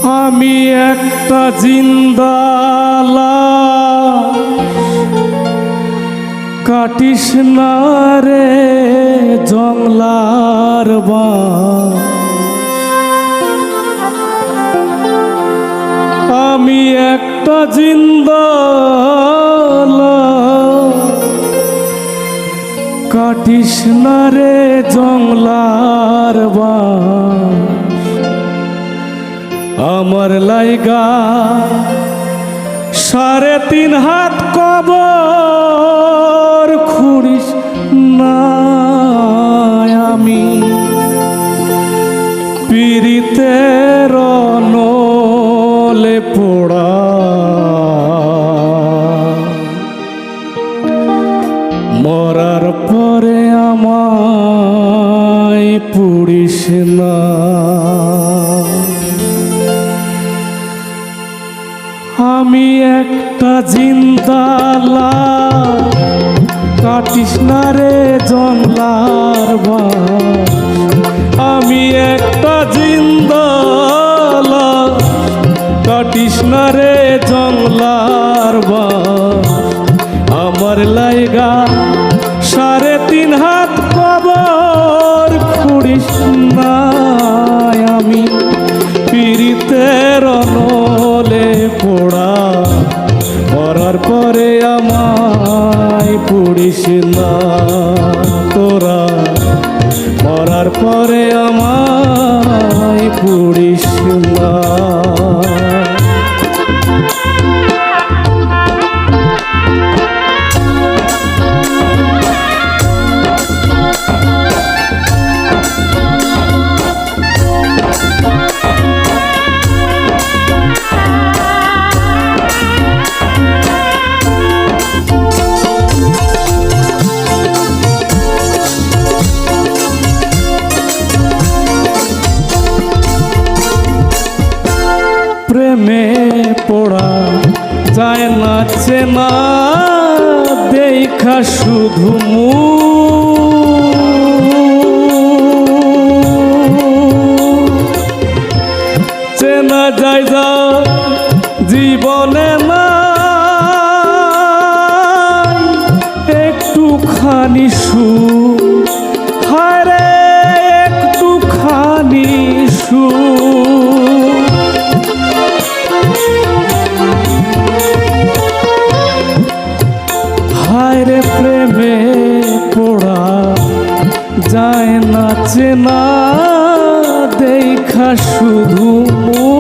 আমি একটা জিন্দালা কাটিস না রে জংলার বান। আমি একটা জিন্দালা কাটিস না রে জংলার বান। আমার লাইগা 3.5 হাত কবর খুঁড়িস না। আমি পীড়িতের নলে পোড়া মরার পরে আমায় পুড়িস না। আমি একটা জিন্দালা কাটিস না রে জংলার বান। আমি একটা জিন্দালা কাটিস না রে জংলার বান। আমার লাইগা 3.5 হাত কবর খুঁড়িস না। আমি পীড়িতের নলে পোড়া মরার পরে আমায় পুড়িস না। তোরা মরার পরে আমায় পুড়িস না। প্রেমে পোড়া যায় না চেনা দেখা শুধু চেনা যায় যা জীবনে না একটুখানি সুখ। হায় রে একটুখানি সুখ।